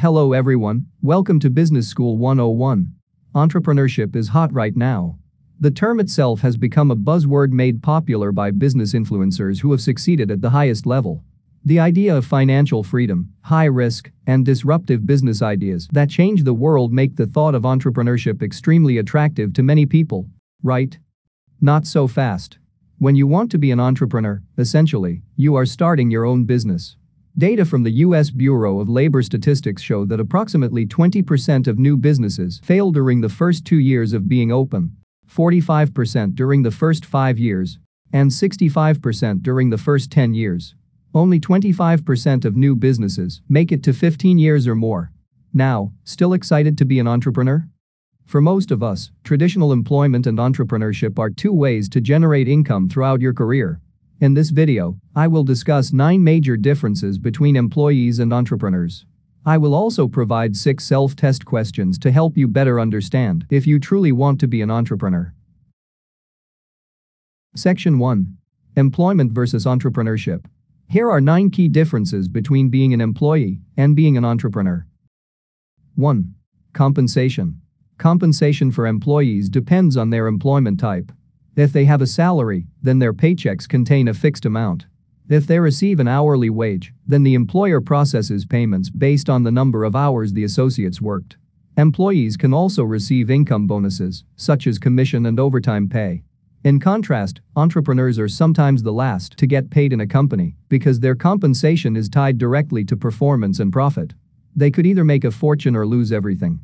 Hello everyone, welcome to Business School 101. Entrepreneurship is hot right now. The term itself has become a buzzword made popular by business influencers who have succeeded at the highest level. The idea of financial freedom, high risk, and disruptive business ideas that change the world make the thought of entrepreneurship extremely attractive to many people, right? Not so fast. When you want to be an entrepreneur, essentially, you are starting your own business. Data from the U.S. Bureau of Labor Statistics show that approximately 20% of new businesses fail during the first 2 years of being open, 45% during the first 5 years, and 65% during the first 10 years. Only 25% of new businesses make it to 15 years or more. Now, still excited to be an entrepreneur? For most of us, traditional employment and entrepreneurship are two ways to generate income throughout your career. In this video, I will discuss 9 major differences between employees and entrepreneurs. I will also provide 6 self-test questions to help you better understand if you truly want to be an entrepreneur. Section 1. Employment versus entrepreneurship. Here are 9 key differences between being an employee and being an entrepreneur. 1. Compensation. Compensation for employees depends on their employment type. If they have a salary, then their paychecks contain a fixed amount. If they receive an hourly wage, then the employer processes payments based on the number of hours the associates worked. Employees can also receive income bonuses, such as commission and overtime pay. In contrast, entrepreneurs are sometimes the last to get paid in a company because their compensation is tied directly to performance and profit. They could either make a fortune or lose everything.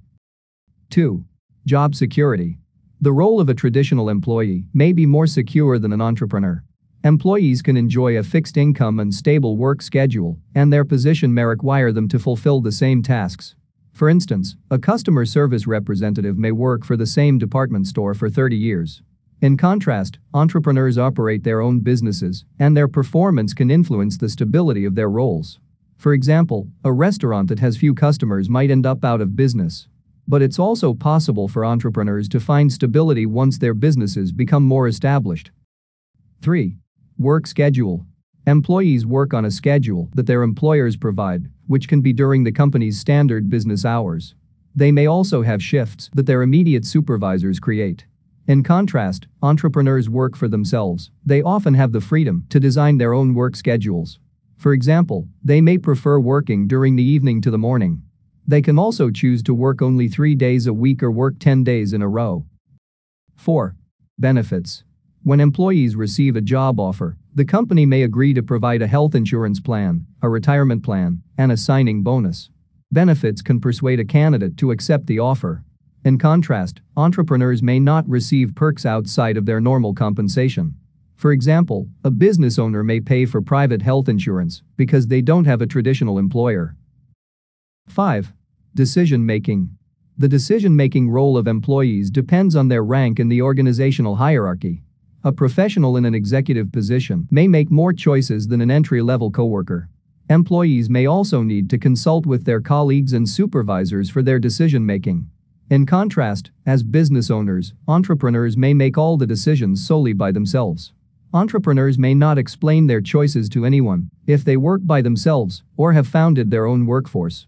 2. Job security. The role of a traditional employee may be more secure than an entrepreneur. Employees can enjoy a fixed income and stable work schedule, and their position may require them to fulfill the same tasks. For instance, a customer service representative may work for the same department store for 30 years. In contrast, entrepreneurs operate their own businesses, and their performance can influence the stability of their roles. For example, a restaurant that has few customers might end up out of business. But it's also possible for entrepreneurs to find stability once their businesses become more established. 3. Work schedule. Employees work on a schedule that their employers provide, which can be during the company's standard business hours. They may also have shifts that their immediate supervisors create. In contrast, entrepreneurs work for themselves. They often have the freedom to design their own work schedules. For example, they may prefer working during the evening to the morning. They can also choose to work only 3 days a week or work 10 days in a row. 4. Benefits. When employees receive a job offer, the company may agree to provide a health insurance plan, a retirement plan, and a signing bonus. Benefits can persuade a candidate to accept the offer. In contrast, entrepreneurs may not receive perks outside of their normal compensation. For example, a business owner may pay for private health insurance because they don't have a traditional employer. 5. Decision-making. The decision-making role of employees depends on their rank in the organizational hierarchy. A professional in an executive position may make more choices than an entry-level coworker. Employees may also need to consult with their colleagues and supervisors for their decision-making. In contrast, as business owners, entrepreneurs may make all the decisions solely by themselves. Entrepreneurs may not explain their choices to anyone if they work by themselves or have founded their own workforce.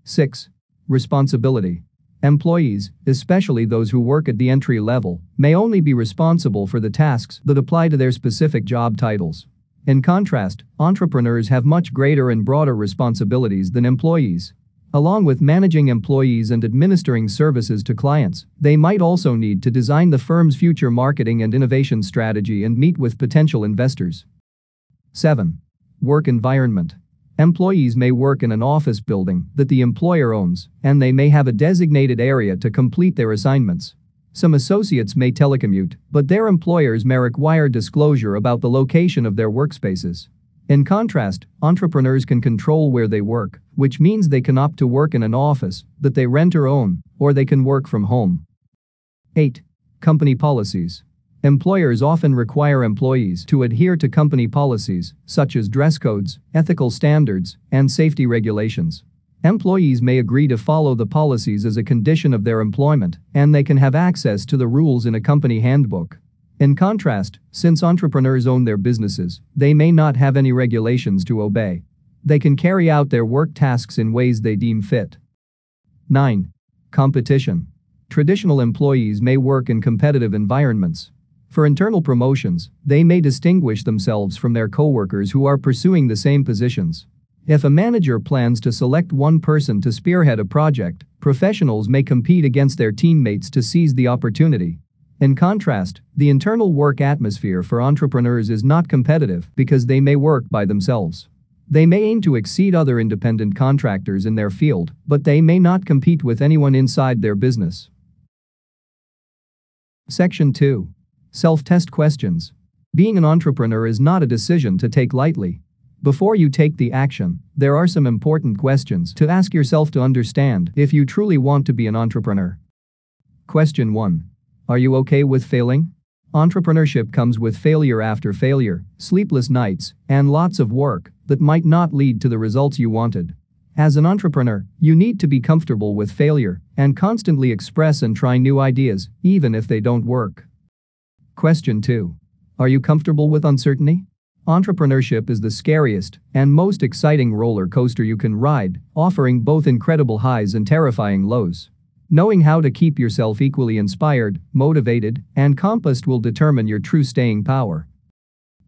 6. Responsibility. Employees, especially those who work at the entry level, may only be responsible for the tasks that apply to their specific job titles. In contrast, entrepreneurs have much greater and broader responsibilities than employees. Along with managing employees and administering services to clients, they might also need to design the firm's future marketing and innovation strategy and meet with potential investors. 7. Work environment. Employees may work in an office building that the employer owns, and they may have a designated area to complete their assignments. Some associates may telecommute, but their employers may require disclosure about the location of their workspaces. In contrast, entrepreneurs can control where they work, which means they can opt to work in an office that they rent or own, or they can work from home. 8. Company policies. Employers often require employees to adhere to company policies, such as dress codes, ethical standards, and safety regulations. Employees may agree to follow the policies as a condition of their employment, and they can have access to the rules in a company handbook. In contrast, since entrepreneurs own their businesses, they may not have any regulations to obey. They can carry out their work tasks in ways they deem fit. 9. Competition. Traditional employees may work in competitive environments. For internal promotions, they may distinguish themselves from their coworkers who are pursuing the same positions. If a manager plans to select one person to spearhead a project, professionals may compete against their teammates to seize the opportunity. In contrast, the internal work atmosphere for entrepreneurs is not competitive because they may work by themselves. They may aim to exceed other independent contractors in their field, but they may not compete with anyone inside their business. Section 2. Self-test questions. Being an entrepreneur is not a decision to take lightly. Before you take the action, there are some important questions to ask yourself to understand if you truly want to be an entrepreneur. Question 1. Are you okay with failing? Entrepreneurship comes with failure after failure, sleepless nights, and lots of work that might not lead to the results you wanted. As an entrepreneur, you need to be comfortable with failure and constantly express and try new ideas, even if they don't work. Question 2. Are you comfortable with uncertainty? Entrepreneurship is the scariest and most exciting roller coaster you can ride, offering both incredible highs and terrifying lows. Knowing how to keep yourself equally inspired, motivated, and compassed will determine your true staying power.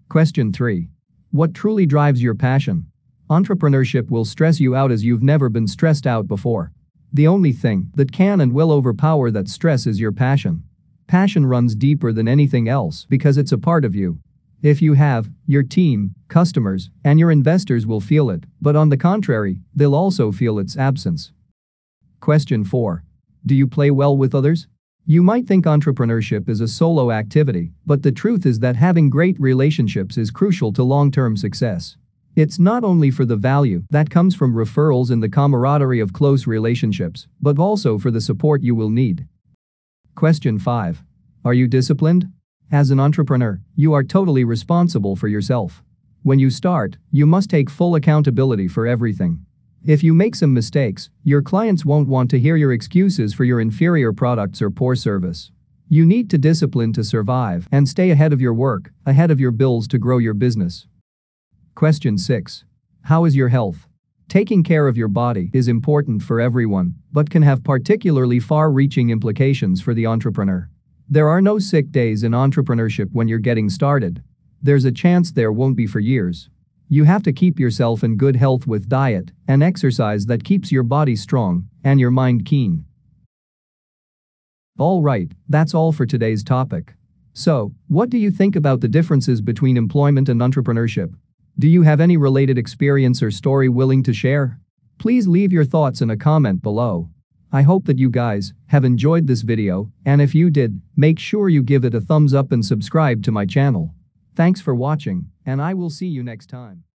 Question 3. What truly drives your passion? Entrepreneurship will stress you out as you've never been stressed out before. The only thing that can and will overpower that stress is your passion. Passion runs deeper than anything else because it's a part of you. If you have, your team, customers, and your investors will feel it, but on the contrary, they'll also feel its absence. Question 4. Do you play well with others? You might think entrepreneurship is a solo activity, but the truth is that having great relationships is crucial to long-term success. It's not only for the value that comes from referrals and the camaraderie of close relationships, but also for the support you will need. Question 5. Are you disciplined? As an entrepreneur, you are totally responsible for yourself. When you start, you must take full accountability for everything. If you make some mistakes, your clients won't want to hear your excuses for your inferior products or poor service. You need to discipline to survive and stay ahead of your work, ahead of your bills to grow your business. Question 6. How is your health? Taking care of your body is important for everyone, but can have particularly far-reaching implications for the entrepreneur. There are no sick days in entrepreneurship when you're getting started. There's a chance there won't be for years. You have to keep yourself in good health with diet and exercise that keeps your body strong and your mind keen. Alright, that's all for today's topic. So, what do you think about the differences between employment and entrepreneurship? Do you have any related experience or story willing to share? Please leave your thoughts in a comment below. I hope that you guys have enjoyed this video, and if you did, make sure you give it a thumbs up and subscribe to my channel. Thanks for watching, and I will see you next time.